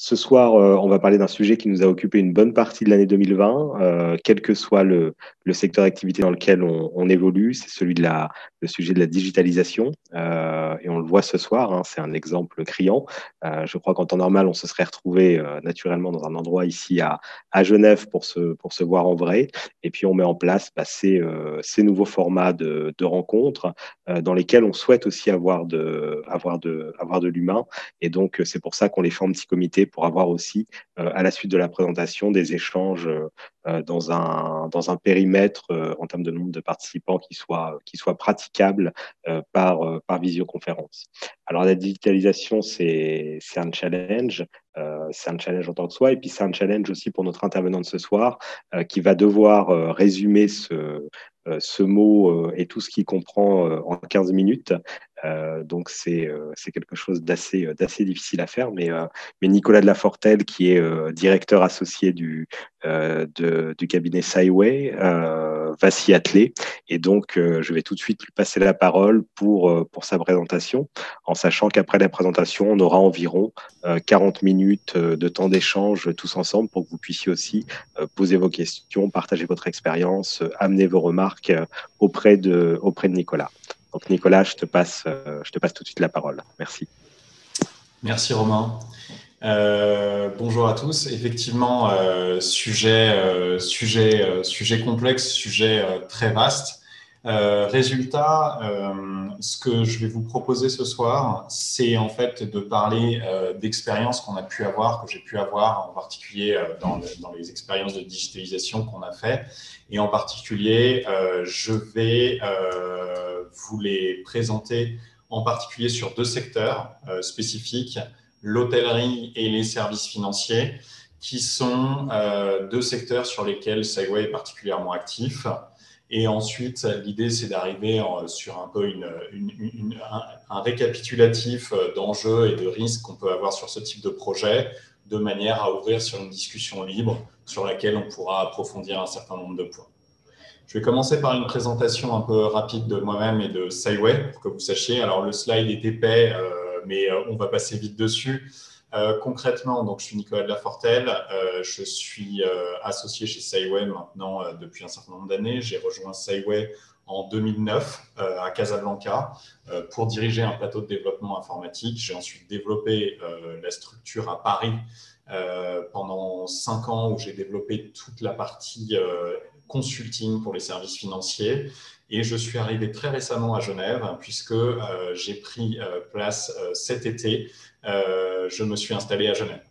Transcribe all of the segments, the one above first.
Ce soir, on va parler d'un sujet qui nous a occupé une bonne partie de l'année 2020, quel que soit le secteur d'activité dans lequel on évolue, c'est le sujet de la digitalisation. Et on le voit ce soir, hein, c'est un exemple criant. Je crois qu'en temps normal, on se serait retrouvé naturellement dans un endroit ici à Genève pour se voir en vrai. Et puis, on met en place ces nouveaux formats de rencontres dans lesquels on souhaite aussi avoir de l'humain. Et donc, c'est pour ça qu'on les fait en petit comité pour avoir aussi, à la suite de la présentation, des échanges dans un périmètre en termes de nombre de participants qui soit praticable par visioconférence. Alors, la digitalisation, c'est un challenge en tant que soi, et puis c'est un challenge aussi pour notre intervenant de ce soir qui va devoir résumer ce mot et tout ce qu'il comprend en 15 minutes. Donc, c'est quelque chose d'assez difficile à faire. Mais Nicolas de la Fortelle, qui est directeur associé du cabinet Scyway, va s'y atteler. Et donc, je vais tout de suite lui passer la parole pour sa présentation, en sachant qu'après la présentation, on aura environ 40 minutes de temps d'échange tous ensemble pour que vous puissiez aussi poser vos questions, partager votre expérience, amener vos remarques auprès de Nicolas. Donc Nicolas, je te passe tout de suite la parole. Merci. Merci Romain. Bonjour à tous. Effectivement, sujet complexe, sujet très vaste. Résultat, ce que je vais vous proposer ce soir, c'est en fait de parler d'expériences qu'on a pu avoir, que j'ai pu avoir, en particulier dans les expériences de digitalisation qu'on a fait. Et en particulier, je vais vous les présenter en particulier sur deux secteurs spécifiques, l'hôtellerie et les services financiers, qui sont deux secteurs sur lesquels Scyway est particulièrement actif. Et ensuite, l'idée, c'est d'arriver sur un peu un récapitulatif d'enjeux et de risques qu'on peut avoir sur ce type de projet, de manière à ouvrir sur une discussion libre sur laquelle on pourra approfondir un certain nombre de points. Je vais commencer par une présentation un peu rapide de moi-même et de Scyway, pour que vous sachiez. Alors, le slide est épais, mais on va passer vite dessus. Concrètement, donc, je suis Nicolas de la Fortelle, je suis associé chez Scyway maintenant depuis un certain nombre d'années. J'ai rejoint Scyway en 2009 à Casablanca pour diriger un plateau de développement informatique. J'ai ensuite développé la structure à Paris pendant 5 ans où j'ai développé toute la partie consulting pour les services financiers. Et je suis arrivé très récemment à Genève puisque j'ai pris place cet été. Je me suis installé à Genève.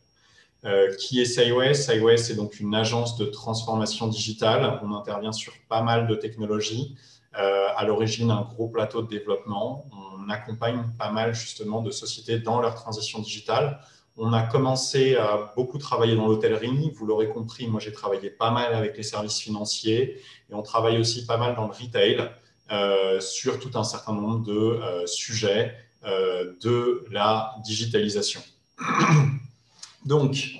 Qui est Scyway? Scyway, c'est donc une agence de transformation digitale. On intervient sur pas mal de technologies. À l'origine, un gros plateau de développement. On accompagne pas mal justement de sociétés dans leur transition digitale. On a commencé à beaucoup travailler dans l'hôtellerie. Vous l'aurez compris, moi, j'ai travaillé pas mal avec les services financiers et on travaille aussi pas mal dans le retail sur tout un certain nombre de sujets de la digitalisation. Donc,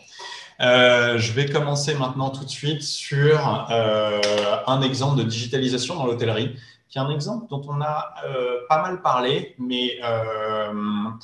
je vais commencer maintenant tout de suite sur un exemple de digitalisation dans l'hôtellerie, qui est un exemple dont on a pas mal parlé, mais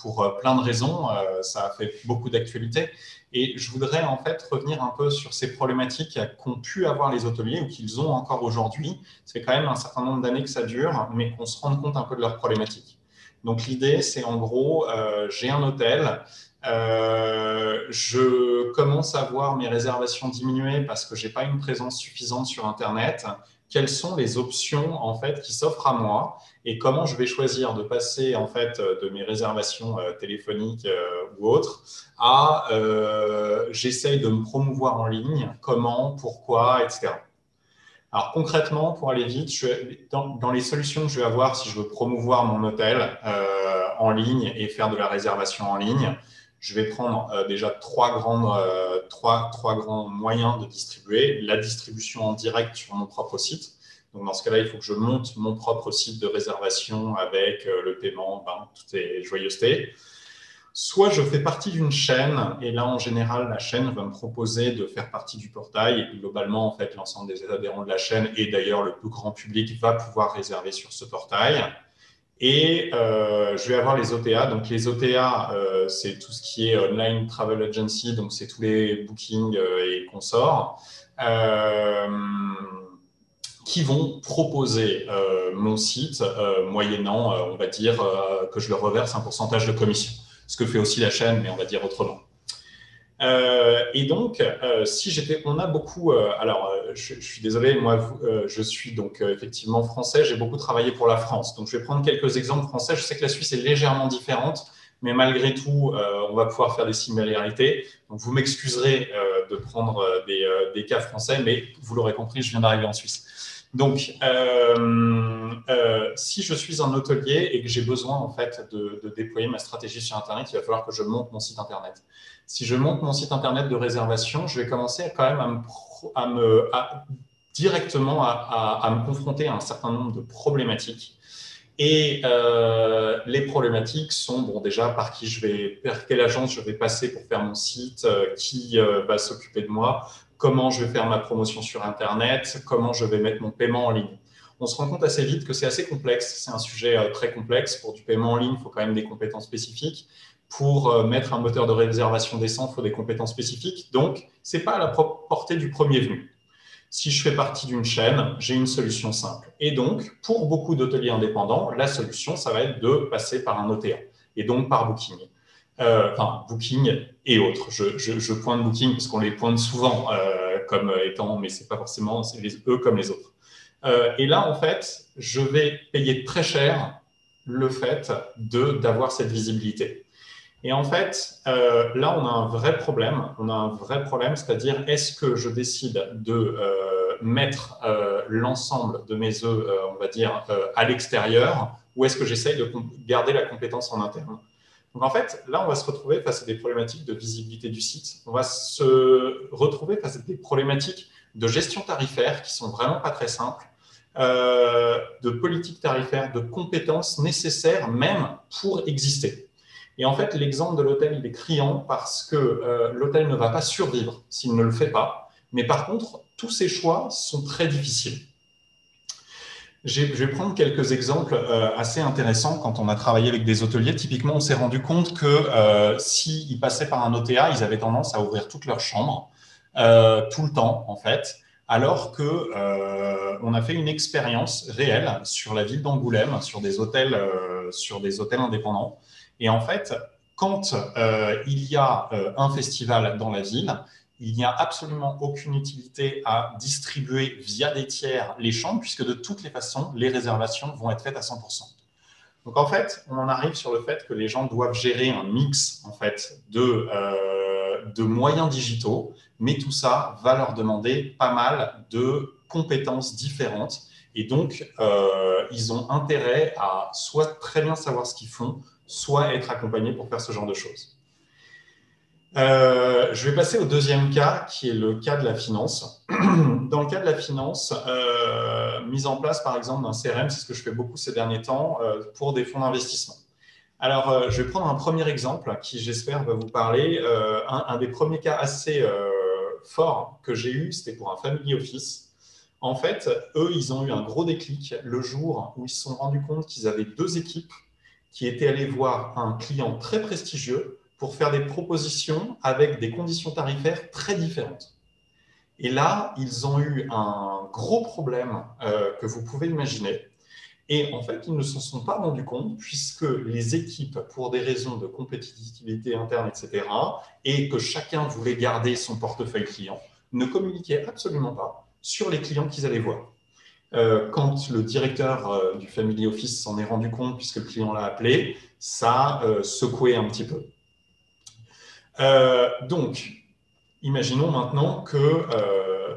pour plein de raisons, ça a fait beaucoup d'actualité. Et je voudrais en fait revenir un peu sur ces problématiques qu'ont pu avoir les hôteliers ou qu'ils ont encore aujourd'hui. C'est quand même un certain nombre d'années que ça dure, mais qu'on se rende compte un peu de leurs problématiques. Donc l'idée, c'est en gros, j'ai un hôtel, je commence à voir mes réservations diminuer parce que je n'ai pas une présence suffisante sur Internet. Quelles sont les options en fait qui s'offrent à moi et comment je vais choisir de passer en fait de mes réservations téléphoniques ou autres à j'essaye de me promouvoir en ligne, comment, pourquoi, etc. Alors concrètement, pour aller vite, dans les solutions que je vais avoir si je veux promouvoir mon hôtel en ligne et faire de la réservation en ligne, je vais prendre déjà trois grands moyens de distribuer. La distribution en direct sur mon propre site. Donc dans ce cas-là, il faut que je monte mon propre site de réservation avec le paiement, toutes ces joyeusetés. Soit je fais partie d'une chaîne, et là, en général, la chaîne va me proposer de faire partie du portail. Et globalement, en fait, l'ensemble des adhérents de la chaîne, et d'ailleurs le plus grand public, va pouvoir réserver sur ce portail. Et je vais avoir les OTA. Donc, les OTA, c'est tout ce qui est Online Travel Agency, donc c'est tous les bookings et consorts, qui vont proposer mon site moyennant, on va dire, que je leur reverse un pourcentage de commission. Ce que fait aussi la chaîne, mais on va dire autrement. Et donc, si j'étais, on a beaucoup. Alors, je suis désolé, moi, je suis donc effectivement français. J'ai beaucoup travaillé pour la France. Donc, je vais prendre quelques exemples français. Je sais que la Suisse est légèrement différente, mais malgré tout, on va pouvoir faire des similarités. Donc, vous m'excuserez de prendre des cas français, mais vous l'aurez compris, je viens d'arriver en Suisse. Donc, si je suis un hôtelier et que j'ai besoin en fait de déployer ma stratégie sur Internet, il va falloir que je monte mon site Internet. Si je monte mon site Internet de réservation, je vais commencer quand même directement à me confronter à un certain nombre de problématiques. Et les problématiques sont, bon, déjà, par quelle agence je vais passer pour faire mon site, qui va s'occuper de moi, comment je vais faire ma promotion sur Internet, comment je vais mettre mon paiement en ligne. On se rend compte assez vite que c'est assez complexe, c'est un sujet très complexe. Pour du paiement en ligne, il faut quand même des compétences spécifiques. Pour mettre un moteur de réservation décent, il faut des compétences spécifiques. Donc, ce n'est pas à la portée du premier venu. Si je fais partie d'une chaîne, j'ai une solution simple. Et donc, pour beaucoup d'hôteliers indépendants, la solution, ça va être de passer par un OTA et donc par Booking. Enfin, Booking et autres. Je pointe Booking parce qu'on les pointe souvent comme étant, mais ce n'est pas forcément eux comme les autres. Et là, en fait, je vais payer très cher le fait d'avoir cette visibilité. Et en fait, là, on a un vrai problème. On a un vrai problème, c'est-à-dire, est-ce que je décide de mettre l'ensemble de mes œufs, on va dire, à l'extérieur, ou est-ce que j'essaye de garder la compétence en interne? Donc, en fait, là, on va se retrouver face à des problématiques de visibilité du site. On va se retrouver face à des problématiques de gestion tarifaire qui sont vraiment pas très simples, de politique tarifaire, de compétences nécessaires même pour exister. Et en fait, l'exemple de l'hôtel, il est criant parce que l'hôtel ne va pas survivre s'il ne le fait pas. Mais par contre, tous ces choix sont très difficiles. Je vais prendre quelques exemples assez intéressants. Quand on a travaillé avec des hôteliers, typiquement, on s'est rendu compte que s'ils passaient par un OTA, ils avaient tendance à ouvrir toutes leurs chambres, tout le temps, en fait, alors qu'on a fait une expérience réelle sur la ville d'Angoulême, sur des hôtels indépendants. Et en fait, quand il y a un festival dans la ville, il n'y a absolument aucune utilité à distribuer via des tiers les chambres, puisque de toutes les façons, les réservations vont être faites à 100%. Donc en fait, on en arrive sur le fait que les gens doivent gérer un mix en fait, de moyens digitaux, mais tout ça va leur demander pas mal de compétences différentes. Et donc, ils ont intérêt à soit très bien savoir ce qu'ils font, soit être accompagnés pour faire ce genre de choses. Je vais passer au deuxième cas, qui est le cas de la finance. Dans le cas de la finance, mise en place par exemple d'un CRM, c'est ce que je fais beaucoup ces derniers temps pour des fonds d'investissement. Alors, je vais prendre un premier exemple qui, j'espère, va vous parler. Un des premiers cas assez forts que j'ai eu, c'était pour un family office. En fait, eux, ils ont eu un gros déclic le jour où ils se sont rendus compte qu'ils avaient deux équipes qui étaient allées voir un client très prestigieux pour faire des propositions avec des conditions tarifaires très différentes. Et là, ils ont eu un gros problème que vous pouvez imaginer. Et en fait, ils ne s'en sont pas rendus compte puisque les équipes, pour des raisons de compétitivité interne, etc., et que chacun voulait garder son portefeuille client, ne communiquaient absolument pas sur les clients qu'ils allaient voir. Quand le directeur du Family Office s'en est rendu compte, puisque le client l'a appelé, ça a secoué un petit peu. Donc, imaginons maintenant que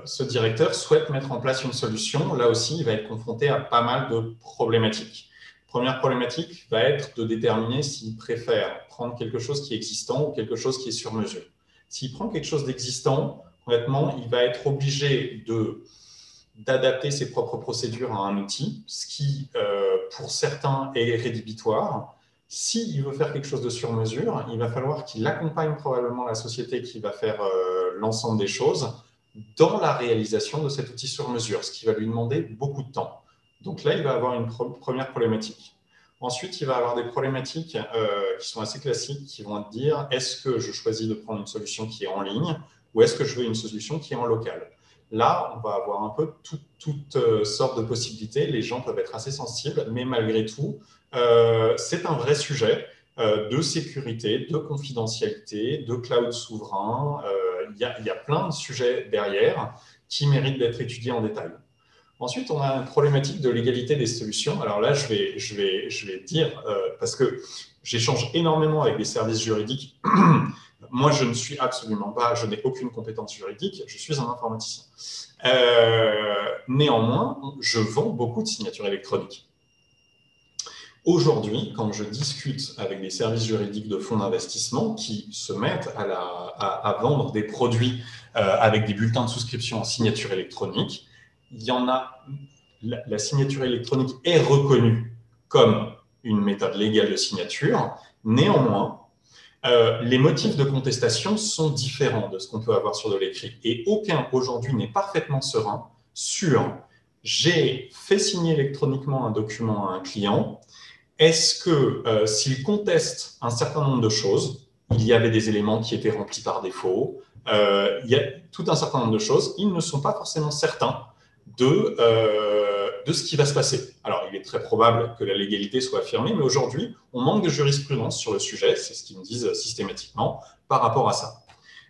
ce directeur souhaite mettre en place une solution. Là aussi, il va être confronté à pas mal de problématiques. Première problématique va être de déterminer s'il préfère prendre quelque chose qui est existant ou quelque chose qui est sur mesure. S'il prend quelque chose d'existant, honnêtement, il va être obligé d'adapter ses propres procédures à un outil, ce qui, pour certains, est rédhibitoire. S'il veut faire quelque chose de sur mesure, il va falloir qu'il accompagne probablement la société qui va faire l'ensemble des choses dans la réalisation de cet outil sur mesure, ce qui va lui demander beaucoup de temps. Donc là, il va avoir une première problématique. Ensuite, il va y avoir des problématiques qui sont assez classiques, qui vont te dire, est-ce que je choisis de prendre une solution qui est en ligne ou est-ce que je veux une solution qui est en local? Là, on va avoir un peu toutes sortes de possibilités. Les gens peuvent être assez sensibles, mais malgré tout, c'est un vrai sujet de sécurité, de confidentialité, de cloud souverain. Il y a plein de sujets derrière qui méritent d'être étudiés en détail. Ensuite, on a une problématique de l'égalité des solutions. Alors là, je vais dire, parce que j'échange énormément avec des services juridiques. Moi, je ne suis absolument pas, je n'ai aucune compétence juridique, je suis un informaticien. Néanmoins, je vends beaucoup de signatures électroniques. Aujourd'hui, quand je discute avec des services juridiques de fonds d'investissement qui se mettent à vendre des produits avec des bulletins de souscription en signature électronique, il y en a, la signature électronique est reconnue comme une méthode légale de signature. Néanmoins, les motifs de contestation sont différents de ce qu'on peut avoir sur de l'écrit. Et aucun aujourd'hui n'est parfaitement serein sur j'ai fait signer électroniquement un document à un client. Est-ce que s'il conteste un certain nombre de choses, il y avait des éléments qui étaient remplis par défaut, il y a tout un certain nombre de choses, ils ne sont pas forcément certains de ce qui va se passer. Alors, il est très probable que la légalité soit affirmée, mais aujourd'hui, on manque de jurisprudence sur le sujet, c'est ce qu'ils me disent systématiquement par rapport à ça.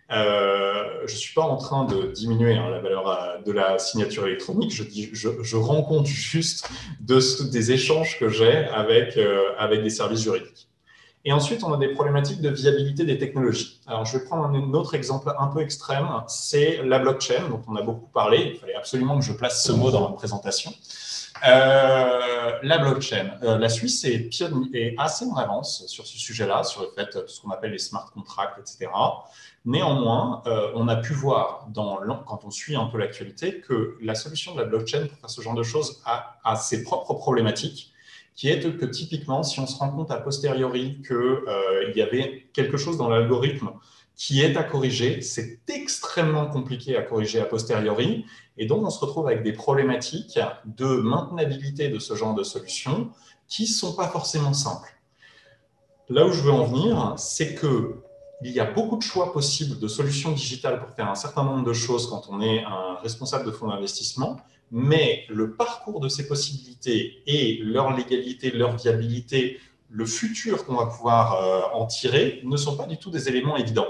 Je ne suis pas en train de diminuer la valeur de la signature électronique, je rends compte juste des échanges que j'ai avec des services juridiques. Et ensuite, on a des problématiques de viabilité des technologies. Alors, je vais prendre un autre exemple un peu extrême, c'est la blockchain, dont on a beaucoup parlé. Il fallait absolument que je place ce mot dans ma présentation. La blockchain. La Suisse est assez en avance sur ce sujet-là, sur le fait de ce qu'on appelle les smart contracts, etc. Néanmoins, on a pu voir, quand on suit un peu l'actualité, que la solution de la blockchain pour faire ce genre de choses a ses propres problématiques, qui est que typiquement, si on se rend compte a posteriori qu'il y avait quelque chose dans l'algorithme qui est à corriger, c'est extrêmement compliqué à corriger a posteriori, et donc on se retrouve avec des problématiques de maintenabilité de ce genre de solutions qui ne sont pas forcément simples. Là où je veux en venir, c'est qu'il y a beaucoup de choix possibles de solutions digitales pour faire un certain nombre de choses quand on est un responsable de fonds d'investissement, mais le parcours de ces possibilités et leur légalité, leur viabilité, le futur qu'on va pouvoir en tirer ne sont pas du tout des éléments évidents.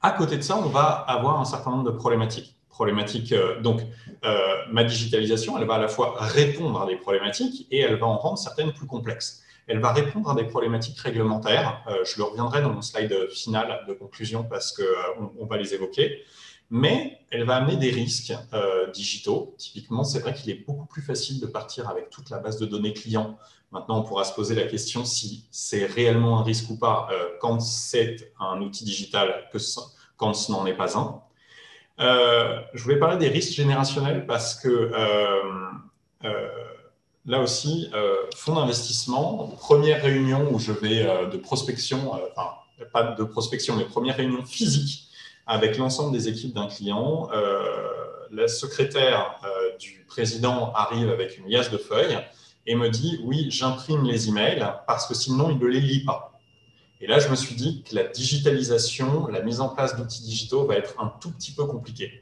À côté de ça, on va avoir un certain nombre de problématiques. Donc, ma digitalisation, elle va à la fois répondre à des problématiques et elle va en rendre certaines plus complexes. Elle va répondre à des problématiques réglementaires. Je le reviendrai dans mon slide final de conclusion parce qu'on va les évoquer. Mais elle va amener des risques digitaux. Typiquement, c'est vrai qu'il est beaucoup plus facile de partir avec toute la base de données client. Maintenant, on pourra se poser la question si c'est réellement un risque ou pas quand c'est un outil digital quand ce n'en est pas un. Je voulais parler des risques générationnels parce que là aussi, fonds d'investissement, première réunion où je vais de prospection, enfin, pas de prospection, mais première réunion physique avec l'ensemble des équipes d'un client. La secrétaire du président arrive avec une liasse de feuilles et me dit « Oui, j'imprime les emails parce que sinon, il ne les lit pas ». Et là, je me suis dit que la digitalisation, la mise en place d'outils digitaux va être un tout petit peu compliquée.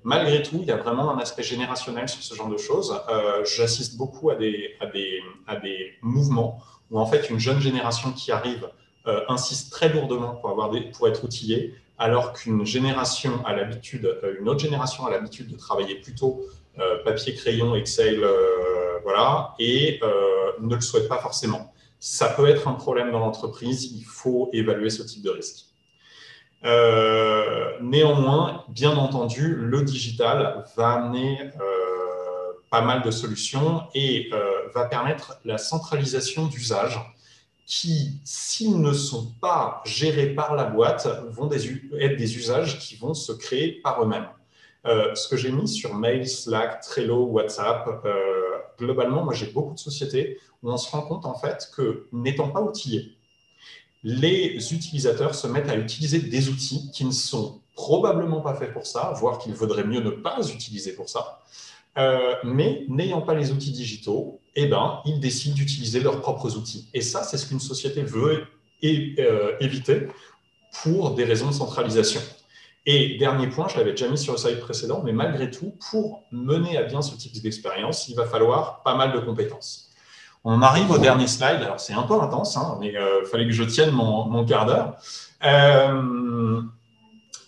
Malgré tout, il y a vraiment un aspect générationnel sur ce genre de choses. J'assiste beaucoup à des mouvements où en fait une jeune génération qui arrive insiste très lourdement pour être outillée, alors qu'une autre génération a l'habitude de travailler plutôt papier, crayon, Excel, voilà, et ne le souhaite pas forcément. Ça peut être un problème dans l'entreprise, il faut évaluer ce type de risque. Néanmoins, bien entendu, le digital va amener pas mal de solutions et va permettre la centralisation d'usages qui, s'ils ne sont pas gérés par la boîte, vont être des usages qui vont se créer par eux-mêmes. Ce que j'ai mis sur Mail, Slack, Trello, WhatsApp, globalement, moi j'ai beaucoup de sociétés où on se rend compte en fait que n'étant pas outillés, les utilisateurs se mettent à utiliser des outils qui ne sont probablement pas faits pour ça, voire qu'il vaudrait mieux ne pas utiliser pour ça. Mais n'ayant pas les outils digitaux, eh ben, ils décident d'utiliser leurs propres outils. Et ça, c'est ce qu'une société veut éviter pour des raisons de centralisation. Et dernier point, je l'avais déjà mis sur le slide précédent, mais malgré tout, pour mener à bien ce type d'expérience, il va falloir pas mal de compétences. On arrive au dernier slide. Alors, c'est un peu intense, hein, mais il fallait que je tienne mon quart d'heure.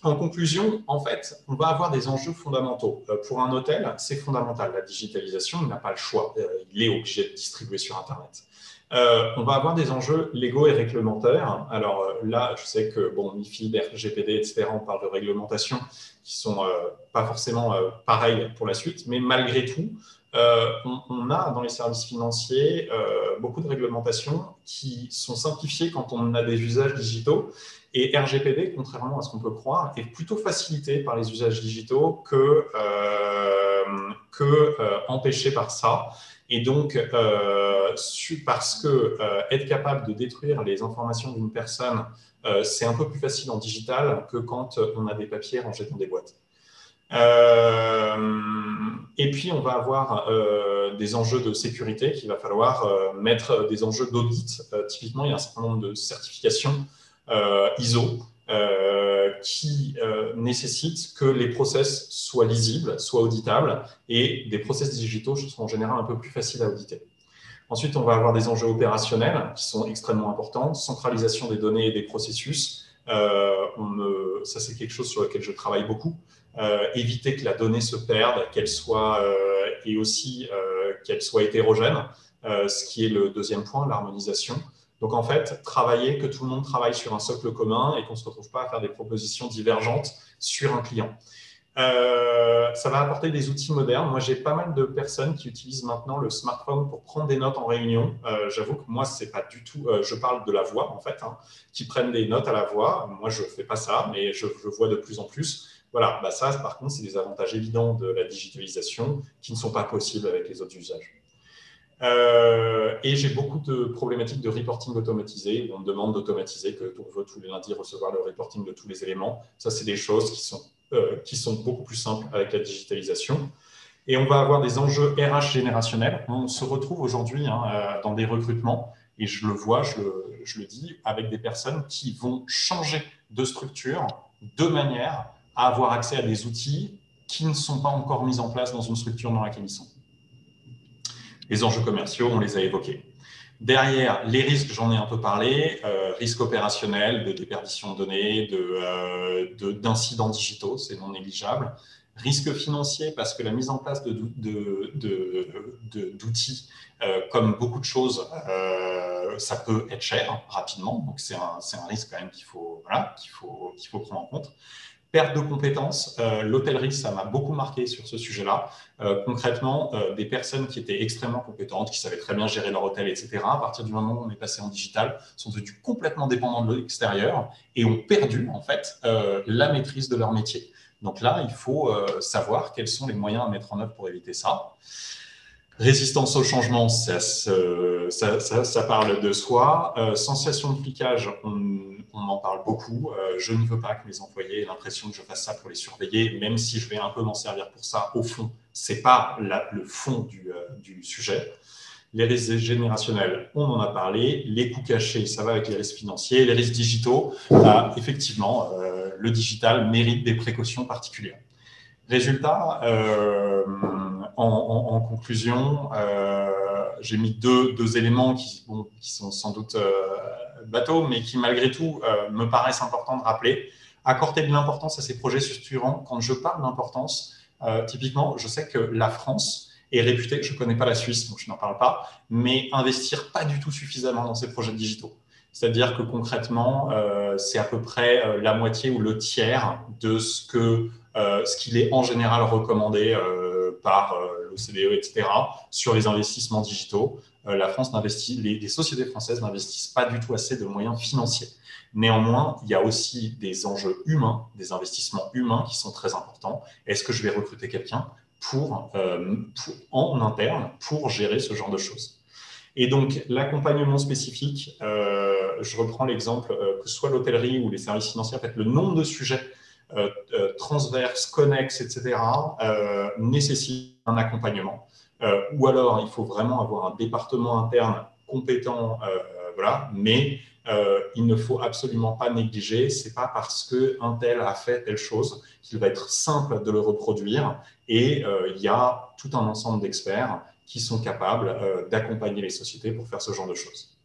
En conclusion, en fait, on va avoir des enjeux fondamentaux. Pour un hôtel, c'est fondamental. La digitalisation, il n'a pas le choix. Il est obligé de distribuer sur Internet. On va avoir des enjeux légaux et réglementaires. Alors là, je sais que MiFID, RGPD, etc., on parle de réglementations qui ne sont pas forcément pareilles pour la suite, mais malgré tout, on a dans les services financiers beaucoup de réglementations qui sont simplifiées quand on a des usages digitaux. Et RGPD, contrairement à ce qu'on peut croire, est plutôt facilité par les usages digitaux que empêché par ça. Et donc, parce que être capable de détruire les informations d'une personne, c'est un peu plus facile en digital que quand on a des papiers rangés dans des boîtes. Et puis, on va avoir des enjeux de sécurité qu'il va falloir mettre des enjeux d'audit. Typiquement, il y a un certain nombre de certifications ISO qui nécessitent que les process soient lisibles, soient auditables, et des process digitaux sont en général un peu plus faciles à auditer. Ensuite, on va avoir des enjeux opérationnels qui sont extrêmement importants, centralisation des données et des processus. Ça, c'est quelque chose sur lequel je travaille beaucoup. Éviter que la donnée se perde, qu'elle soit, et aussi qu'elle soit hétérogène, ce qui est le deuxième point, l'harmonisation. Donc, en fait, que tout le monde travaille sur un socle commun et qu'on ne se retrouve pas à faire des propositions divergentes sur un client. Ça va apporter des outils modernes. Moi, j'ai pas mal de personnes qui utilisent maintenant le smartphone pour prendre des notes en réunion. J'avoue que moi, c'est pas du tout… je parle de la voix, en fait, hein, qui prennent des notes à la voix. Moi, je fais pas ça, mais je vois de plus en plus. Voilà, ça, par contre, c'est des avantages évidents de la digitalisation qui ne sont pas possibles avec les autres usages. Et j'ai beaucoup de problématiques de reporting automatisé, où on me demande d'automatiser, qu'on veut tous les lundis recevoir le reporting de tous les éléments. Ça, c'est des choses qui sont beaucoup plus simples avec la digitalisation. Et on va avoir des enjeux RH générationnels. On se retrouve aujourd'hui dans des recrutements, et je le vois, je le dis, avec des personnes qui vont changer de structure de manière à avoir accès à des outils qui ne sont pas encore mis en place dans une structure dans laquelle ils sont. Les enjeux commerciaux, on les a évoqués. Derrière, les risques, j'en ai un peu parlé, risques opérationnels, de déperdition de données, d'incidents digitaux, c'est non négligeable. Risques financiers, parce que la mise en place d'outils, comme beaucoup de choses, ça peut être cher rapidement, donc c'est un risque quand même qu'il faut prendre en compte. Perte de compétences, l'hôtellerie, ça m'a beaucoup marqué sur ce sujet-là. Concrètement, des personnes qui étaient extrêmement compétentes, qui savaient très bien gérer leur hôtel, etc., à partir du moment où on est passé en digital, sont devenus complètement dépendants de l'extérieur et ont perdu, en fait, la maîtrise de leur métier. Donc là, il faut savoir quels sont les moyens à mettre en œuvre pour éviter ça. Résistance au changement, ça parle de soi. Sensation de flicage, on en parle beaucoup. Je ne veux pas que mes employés aient l'impression que je fasse ça pour les surveiller, même si je vais un peu m'en servir pour ça. Au fond, ce n'est pas le fond du sujet. Les risques générationnels, on en a parlé. Les coûts cachés, ça va avec les risques financiers. Les risques digitaux, effectivement, le digital mérite des précautions particulières. Résultat, en conclusion, j'ai mis deux éléments qui sont sans doute bateaux, mais qui malgré tout me paraissent importants de rappeler. Accorder de l'importance à ces projets structurants. Quand je parle d'importance, typiquement, je sais que la France est réputée, je ne connais pas la Suisse, donc je n'en parle pas, mais investir pas du tout suffisamment dans ces projets digitaux. C'est-à-dire que concrètement, c'est à peu près la moitié ou le tiers de ce qu'il est en général recommandé par l'OCDE, etc., sur les investissements digitaux. Les sociétés françaises n'investissent pas du tout assez de moyens financiers. Néanmoins, il y a aussi des enjeux humains, des investissements humains qui sont très importants. Est-ce que je vais recruter quelqu'un en interne pour gérer ce genre de choses? Et donc, l'accompagnement spécifique, je reprends l'exemple, que ce soit l'hôtellerie ou les services financiers, en fait, le nombre de sujets transverses, connexes, etc., nécessite un accompagnement. ou alors il faut vraiment avoir un département interne compétent, voilà, mais il ne faut absolument pas négliger, c'est pas parce qu'un tel a fait telle chose qu'il va être simple de le reproduire, et il y a tout un ensemble d'experts qui sont capables d'accompagner les sociétés pour faire ce genre de choses.